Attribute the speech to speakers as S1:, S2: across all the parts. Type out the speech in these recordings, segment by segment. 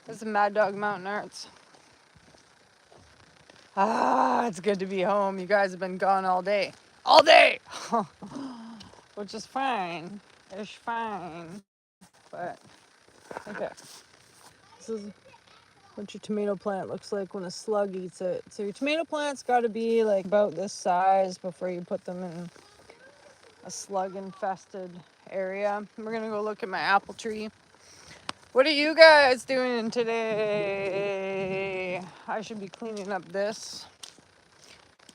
S1: This is Mad Dog Mountain Arts. Ah, it's good to be home. You guys have been gone all day. All day! Which is fine. It's fine. But, okay. This is what your tomato plant looks like when a slug eats it. So your tomato plant's got to be like about this size before you put them in a slug-infested area. We're going to go look at my apple tree. What are you guys doing today? I should be cleaning up this.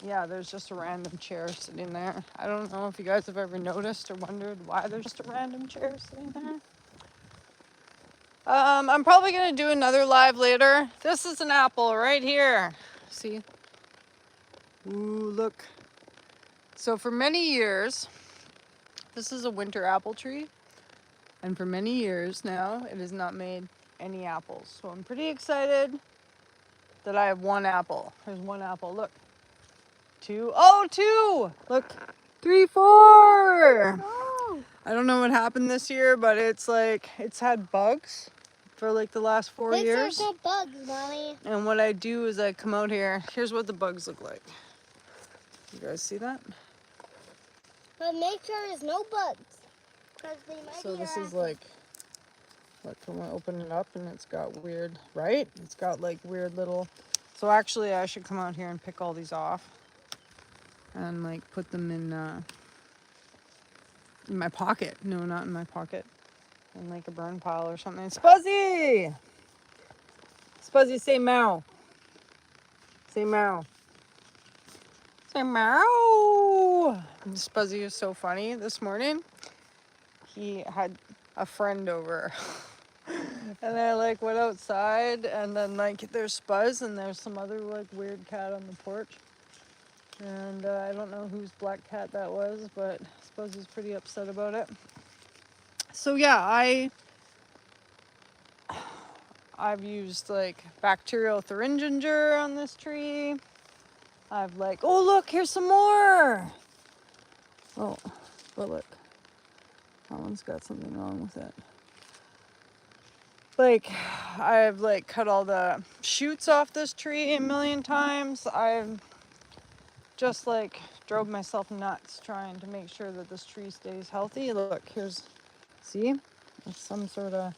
S1: Yeah, there's just a random chair sitting there. I don't know if you guys have ever noticed or wondered why there's just a random chair sitting there. I'm probably going to do another live later. This is an apple right here. See? Ooh, look. So for many years, this is a winter apple tree. And for many years now, it has not made any apples. So I'm pretty excited that I have one apple. There's one apple. Look. Two. Oh, two! Look. 3, 4!
S2: Oh.
S1: I don't know what happened this year, but it's had bugs for like the last 4 years.
S2: Make sure there's no bugs, Mommy.
S1: And what I do is I come out here. Here's what the bugs look like. You guys see that?
S2: But make sure there's no bugs. Because they might
S1: So
S2: be
S1: this is
S2: your
S1: like, look, when I open it up and it's got weird, right? It's got like weird little, so actually I should come out here and pick all these off and like put them in my pocket. No, not in my pocket. In like a burn pile or something. Spuzzy! Spuzzy, say meow. Say meow. Say meow. Spuzzy is so funny. This morning, he had a friend over. And I like went outside and then like there's Spuzz and there's some other like weird cat on the porch. And I don't know whose black cat that was, but Spuzz is pretty upset about it. So yeah, I've used like bacterial thuringinger on this tree. I've like, oh look, here's some more. Oh, but look, that one's got something wrong with it. Like, I've like cut all the shoots off this tree a million times. I've just like drove myself nuts trying to make sure that this tree stays healthy. Look, here's, see, it's some sort of,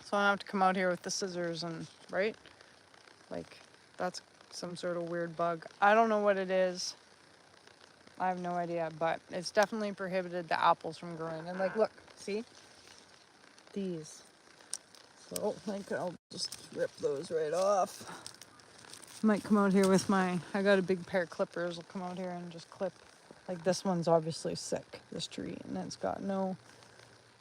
S1: so I don't have to come out here with the scissors and, right? Like, that's some sort of weird bug. I don't know what it is. I have no idea, but it's definitely prohibited the apples from growing. And like, look, see? These. So, like, I'll just rip those right off. Might come out here with I got a big pair of clippers. I'll come out here and just clip. Like, this one's obviously sick, this tree, and it's got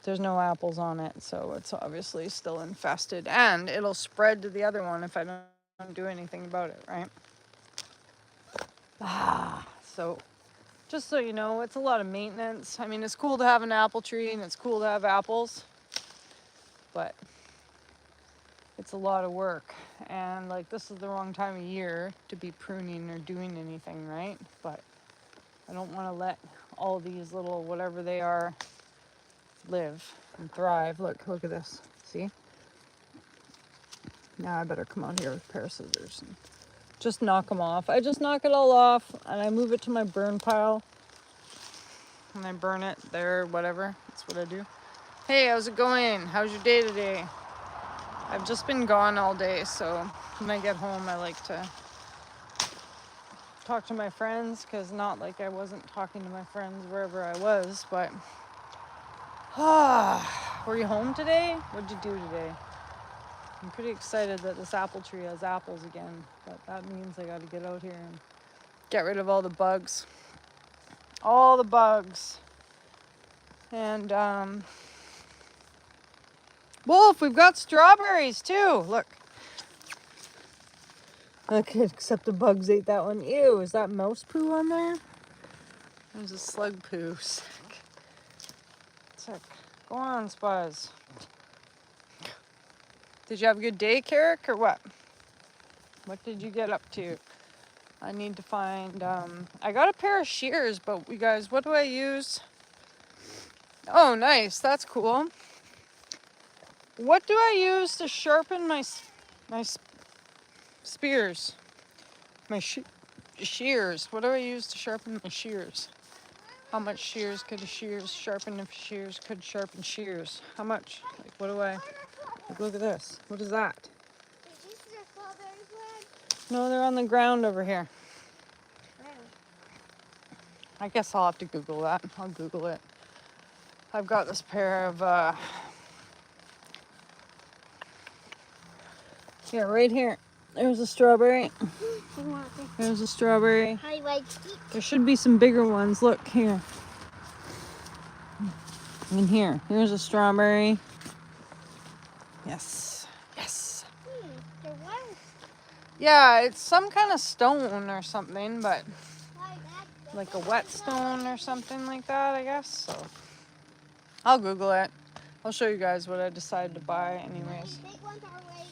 S1: there's no apples on it, so it's obviously still infested. And it'll spread to the other one if I don't do anything about it, right? So just so you know, it's a lot of maintenance. I mean, it's cool to have an apple tree and it's cool to have apples, but it's a lot of work. And like, this is the wrong time of year to be pruning or doing anything, right? But I don't want to let all these little whatever they are live and thrive. Look at this. See? Now I better come out here with a pair of scissors and just knock them off. I just knock it all off and I move it to my burn pile. And I burn it there, whatever. That's what I do. Hey, how's it going? How's your day today? I've just been gone all day, so when I get home, I like to talk to my friends, because not like I wasn't talking to my friends wherever I was, but were you home today? What'd you do today? I'm pretty excited that this apple tree has apples again, but that means I got to get out here and get rid of all the bugs. All the bugs. And Wolf, we've got strawberries too. Look. Okay, except the bugs ate that one. Ew, is that mouse poo on there? There's a slug poo. Sick. Sick. Go on, Spuzz. Did you have a good day, Carrick, or what? What did you get up to? I need to find, I got a pair of shears, but you guys, what do I use? Oh, nice. That's cool. What do I use to sharpen my spears? My shears. What do I use to sharpen my shears? How much shears could a shears sharpen if shears could sharpen shears? How much? Like, what do I... Like, look at this. What is that?
S2: Is this the strawberry plant?
S1: No, they're on the ground over here.
S2: Oh.
S1: I guess I'll have to Google that. I'll Google it. I've got this pair of... Yeah, right here. There's a strawberry. There's a strawberry.
S2: I like it.
S1: There should be some bigger ones. Look here. In here. Here's a strawberry. Yes. Yes.
S2: There was.
S1: Yeah, it's some kind of stone or something, but
S2: Why that?
S1: like a whetstone or something like that, I guess. So I'll Google it. I'll show you guys what I decided to buy anyways.
S2: Big ones are ready.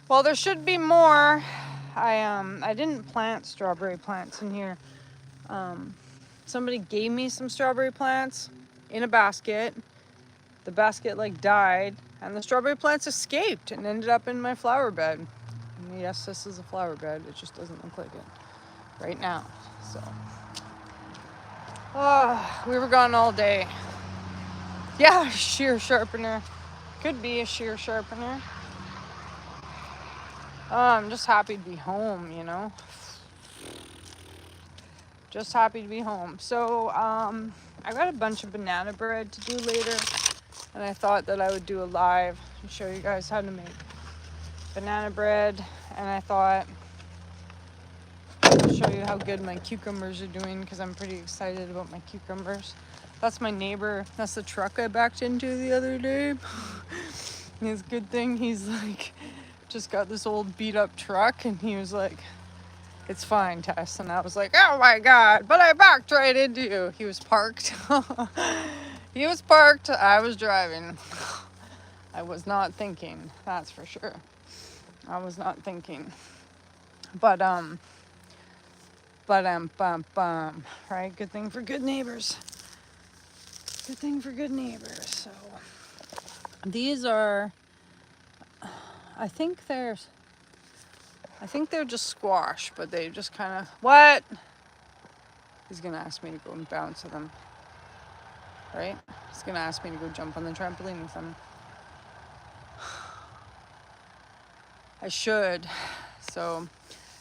S1: Well, there should be more. I didn't plant strawberry plants in here. Somebody gave me some strawberry plants in a basket. The basket like died, and the strawberry plants escaped and ended up in my flower bed. And yes, this is a flower bed. It just doesn't look like it right now. So, we were gone all day. Yeah, shear sharpener. Could be a shear sharpener. I'm just happy to be home, you know. Just happy to be home. So, I got a bunch of banana bread to do later, and I thought that I would do a live and show you guys how to make banana bread. And I thought I'll show you how good my cucumbers are doing, because I'm pretty excited about my cucumbers. That's my neighbor. That's the truck I backed into the other day. It's a good thing he's like just got this old beat up truck, and he was like, "It's fine, Tess." And I was like, "Oh my God," but I backed right into you. He was parked. He was parked. I was driving. I was not thinking, that's for sure. I was not thinking. But right? Good thing for good neighbors. Good thing for good neighbors. So these are, I think they're just squash, but they just kind of, what? He's gonna ask me to go and bounce with him, right? He's gonna ask me to go jump on the trampoline with him. I should. So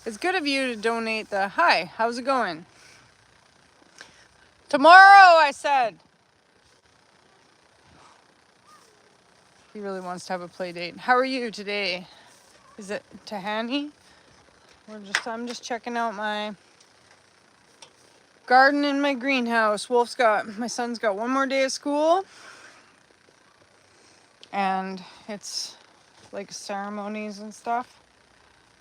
S1: it's good of you to donate the, hi, how's it going? Tomorrow, I said. He really wants to have a play date. How are you today? Is it Tahani? I'm just checking out my garden in my greenhouse. My son's got one more day of school. And it's like ceremonies and stuff.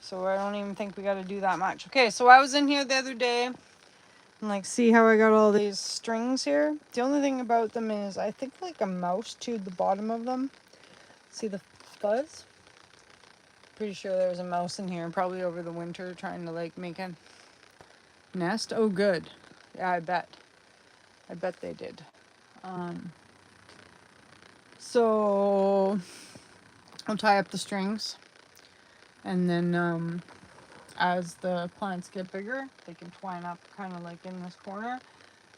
S1: So I don't even think we got to do that much. Okay, so I was in here the other day. And like, see how I got all these strings here? The only thing about them is I think like a mouse chewed the bottom of them. See the fuzz? Pretty sure there was a mouse in here probably over the winter trying to like make a nest. Oh, good. Yeah, I bet they did. So I'll tie up the strings, and then as the plants get bigger, they can twine up kind of like in this corner.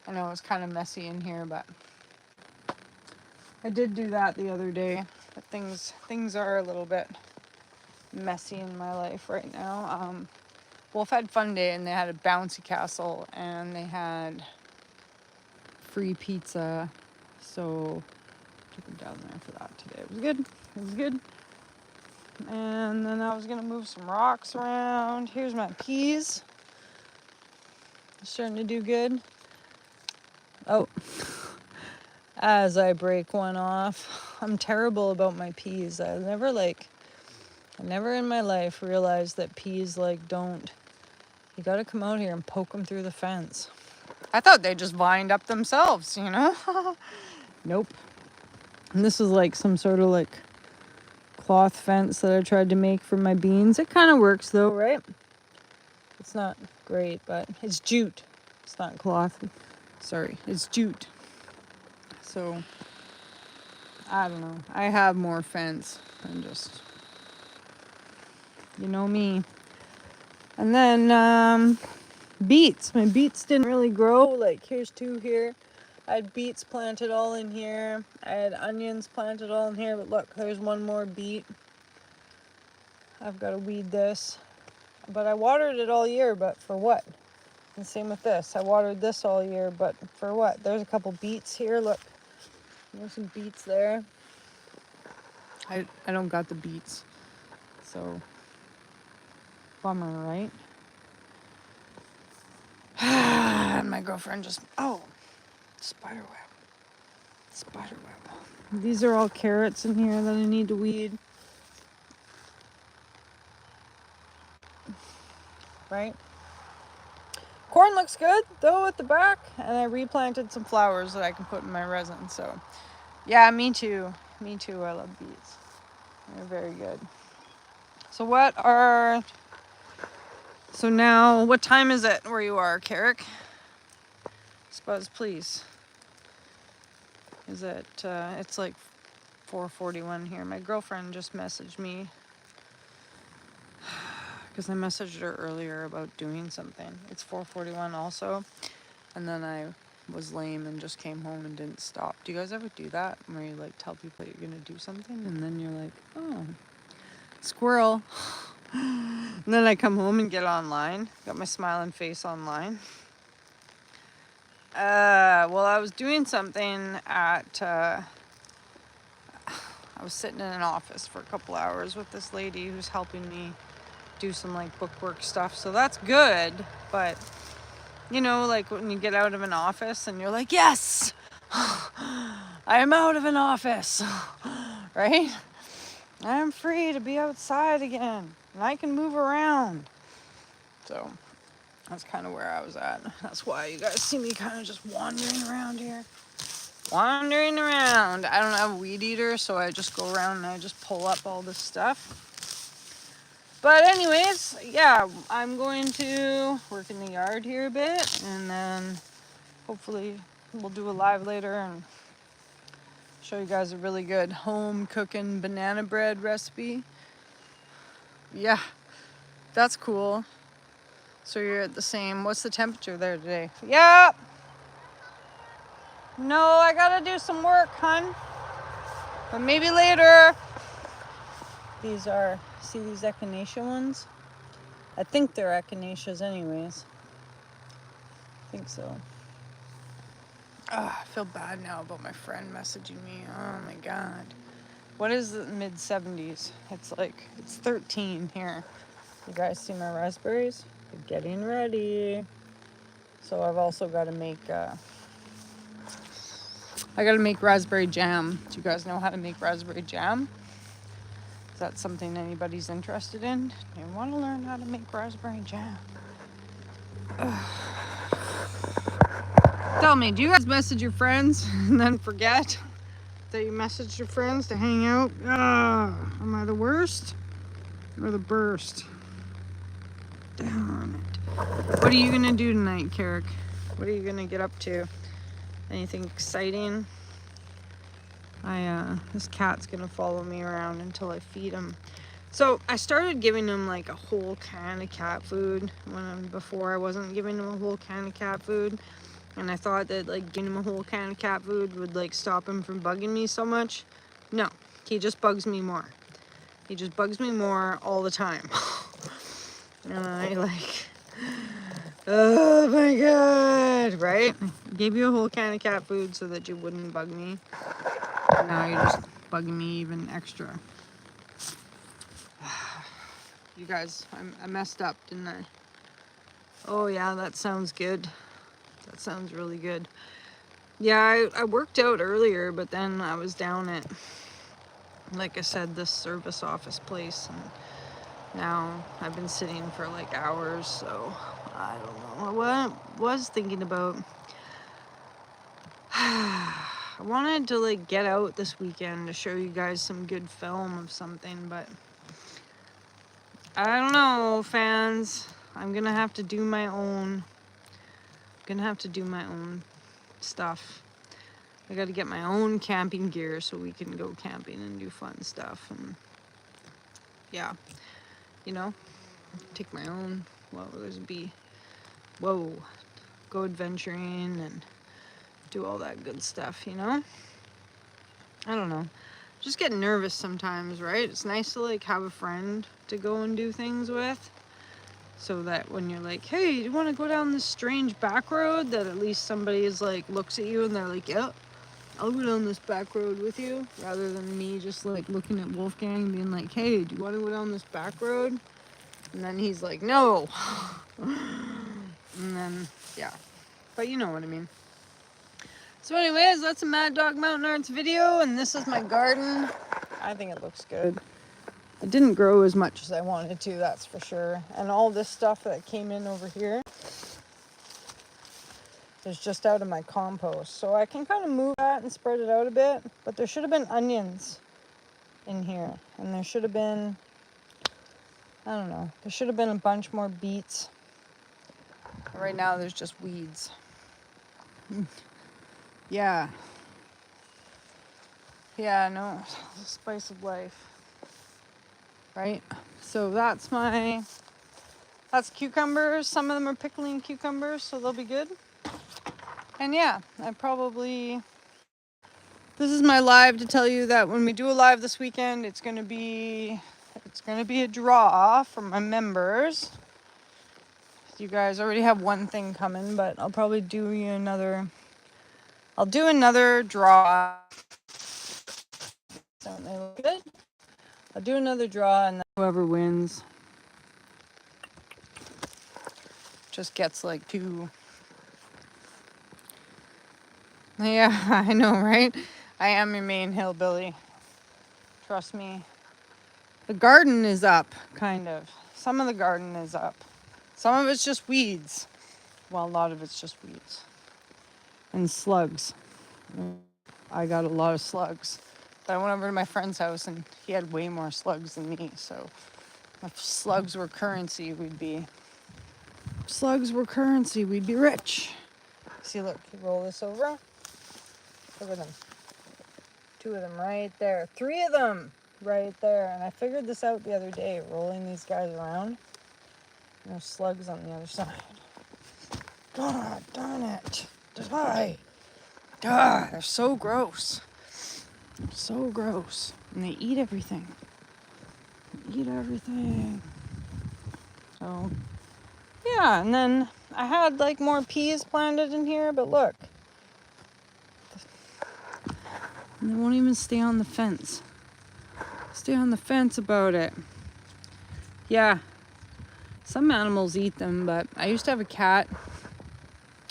S1: I know it's kind of messy in here, but I did do that the other day. But things are a little bit messy in my life right now. Wolf had fun day, and they had a bouncy castle, and they had free pizza. So took him down there for that today. It was good. It was good. And then I was gonna move some rocks around. Here's my peas. They're starting to do good. Oh, as I break one off. I'm terrible about my peas. I never in my life realized that peas you gotta come out here and poke them through the fence. I thought they just vined up themselves, you know? Nope. And this is like some sort of like cloth fence that I tried to make for my beans. It kind of works though, right? It's not great, but it's jute. It's not cloth. Sorry, it's jute. So I don't know. I have more fence than just, you know me. And then beets. My beets didn't really grow. Like here's 2 here. I had beets planted all in here. I had onions planted all in here. But look, there's 1 more beet. I've got to weed this. But I watered it all year, but for what? And same with this. I watered this all year, but for what? There's a couple beets here. Look, there's some beets there. I don't got the beets. So, bummer, right? And my girlfriend just, oh, spider web. Spider web. These are all carrots in here that I need to weed. Right? Corn looks good, though, at the back. And I replanted some flowers that I can put in my resin. So, yeah, me too. Me too. I love beets. They're very good. So now, what time is it where you are, Carrick? Spuzz, please. Is it, it's like 4:41 here. My girlfriend just messaged me because I messaged her earlier about doing something. It's 4:41 also. And then I was lame and just came home and didn't stop. Do you guys ever do that? Where you like tell people that you're going to do something and then you're like, oh, squirrel. And then I come home and get online. Got my smiling face online. Well, I was doing something at, I was sitting in an office for a couple hours with this lady who's helping me do some like bookwork stuff. So that's good. But, you know, like when you get out of an office and you're like, yes, I am out of an office, right? I am free to be outside again and I can move around. So that's kind of where I was at. That's why you guys see me kind of just wandering around here. Wandering around. I don't have a weed eater, so I just go around and I just pull up all this stuff. But anyways, yeah, I'm going to work in the yard here a bit, and then hopefully we'll do a live later and show you guys a really good home cooking banana bread recipe. Yeah, that's cool. So you're at the same, what's the temperature there today? Yep. No, I gotta do some work, hun. But maybe later. These are, see these echinacea ones? I think they're echinaceas anyways. I think so. I feel bad now about my friend messaging me. Oh my god. What is the mid 70s? It's 13 here. You guys see my raspberries? They're getting ready. So I've also got to make, I got to make raspberry jam. Do you guys know how to make raspberry jam? Is that something anybody's interested in? Do you want to learn how to make raspberry jam? Tell me, do you guys message your friends and then forget that you messaged your friends to hang out? Am I the worst or the burst? Damn it. What are you gonna do tonight, Carrick? What are you gonna get up to? Anything exciting? This cat's gonna follow me around until I feed him. So I started giving him like a whole can of cat food before I wasn't giving him a whole can of cat food. And I thought that like giving him a whole can of cat food would like stop him from bugging me so much. No, he just bugs me more. He just bugs me more all the time. And I like, oh my god, right? I gave you a whole can of cat food so that you wouldn't bug me. And now you're just bugging me even extra. You guys, I messed up, didn't I? Oh yeah, that sounds good. That sounds really good. Yeah, I worked out earlier, but then I was down at, like I said, this service office place, and now I've been sitting for like hours, so I don't know what I was thinking about. I wanted to like get out this weekend to show you guys some good film of something, but I don't know, fans. I'm gonna have to do my own stuff. I got to get my own camping gear so we can go camping and do fun stuff. And yeah, you know, take my own, well, there's a bee. Whoa, go adventuring and do all that good stuff, you know? I don't know. Just get nervous sometimes, right? It's nice to like have a friend to go and do things with. So that when you're like, hey, do you want to go down this strange back road? That at least somebody is like, looks at you and they're like, yep, I'll go down this back road with you. Rather than me just like looking at Wolfgang and being like, hey, do you want to go down this back road? And then he's like, no. And then, yeah. But you know what I mean. So anyways, that's a Mad Dog Mountain Arts video. And this is my garden. I think it looks good. It didn't grow as much as I wanted to, that's for sure. And all this stuff that came in over here is just out of my compost. So I can kind of move that and spread it out a bit. But there should have been onions in here. And there should have been, I don't know, there should have been a bunch more beets. Right now there's just weeds. Yeah. Yeah, no, the spice of life. Right? So that's cucumbers. Some of them are pickling cucumbers, so they'll be good. And yeah, this is my live to tell you that when we do a live this weekend, it's gonna be a draw for my members. You guys already have one thing coming, but I'll probably do another draw. Don't they look good? I'll do another draw, and then whoever wins just gets like two. Yeah, I know, right? I am your main hillbilly. Trust me. The garden is up, kind of. Some of the garden is up. Some of it's just weeds. Well, a lot of it's just weeds. And slugs. I got a lot of slugs. But I went over to my friend's house and he had way more slugs than me. So if slugs were currency, we'd be rich. See, look, you roll this over. Look at them. 2 of them right there. 3 of them right there. And I figured this out the other day, rolling these guys around. There's slugs on the other side. God darn it. Die. They're so gross. So gross. And they eat everything. So, yeah, and then I had like more peas planted in here, but look. And they won't even stay on the fence. Stay on the fence about it. Yeah. Some animals eat them, but I used to have a cat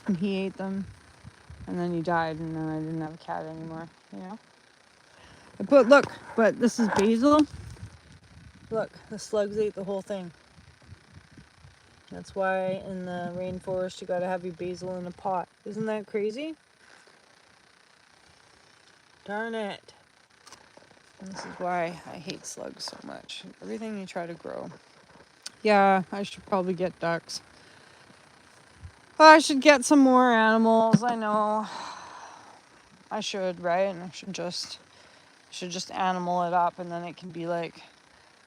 S1: and he ate them. And then he died, and then I didn't have a cat anymore, you know? But this is basil. Look, the slugs ate the whole thing. That's why in the rainforest you gotta have your basil in a pot. Isn't that crazy? Darn it. And this is why I hate slugs so much. Everything you try to grow. Yeah, I should probably get ducks. I should get some more animals, I know. I should, right? And I should just animal it up, and then it can be like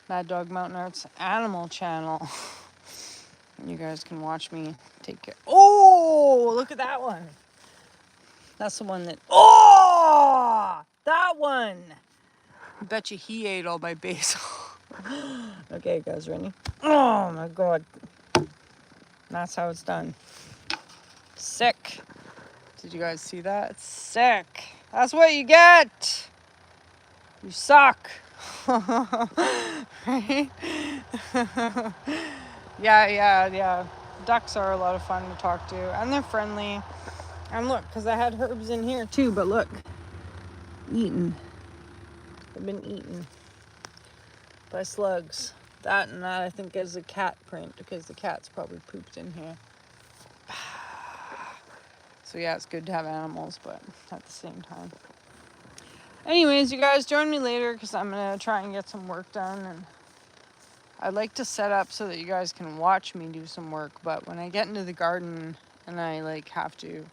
S1: Mad Dog Mountain Arts Animal Channel. And you guys can watch me take care. Oh, look at that one. That's the one that, oh, that one. I bet you he ate all my basil. Okay, guys, ready? Oh my God. That's how it's done. Sick. Did you guys see that? It's sick. That's what you get. You suck. Right? Yeah. Ducks are a lot of fun to talk to, and they're friendly. And look, because I had herbs in here too, but look. Eaten. They've been eaten by slugs. That and that I think is a cat print, because the cat's probably pooped in here. So yeah, it's good to have animals, but at the same time. Anyways, you guys join me later because I'm going to try and get some work done. And I'd like to set up so that you guys can watch me do some work. But when I get into the garden and I like have to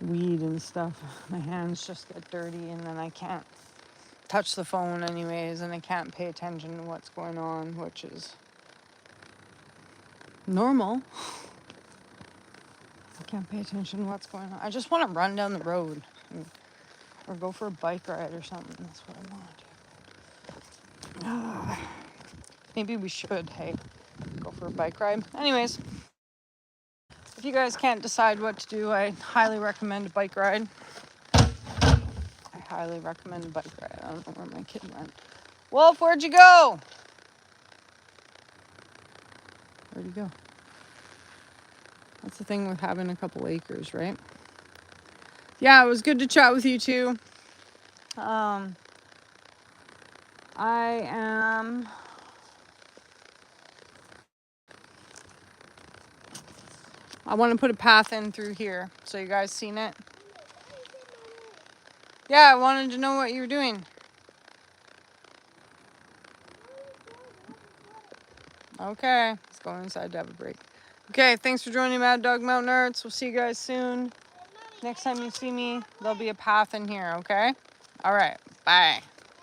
S1: weed and stuff, my hands just get dirty, and then I can't touch the phone anyways, and I can't pay attention to what's going on, which is normal. I can't pay attention to what's going on. I just want to run down the road or go for a bike ride or something. That's what I want to do. Maybe we should, hey, go for a bike ride. Anyways, if you guys can't decide what to do, I highly recommend a bike ride. I highly recommend a bike ride. I don't know where my kid went. Wolf, where'd you go? Where'd he go? That's the thing with having a couple acres, right? Yeah, it was good to chat with you too. I want to put a path in through here. So you guys seen it? Yeah, I wanted to know what you were doing. Okay, let's go inside to have a break. Okay, thanks for joining Mad Dog Mountain Arts. We'll see you guys soon. Next time you see me, there'll be a path in here, okay? All right, bye.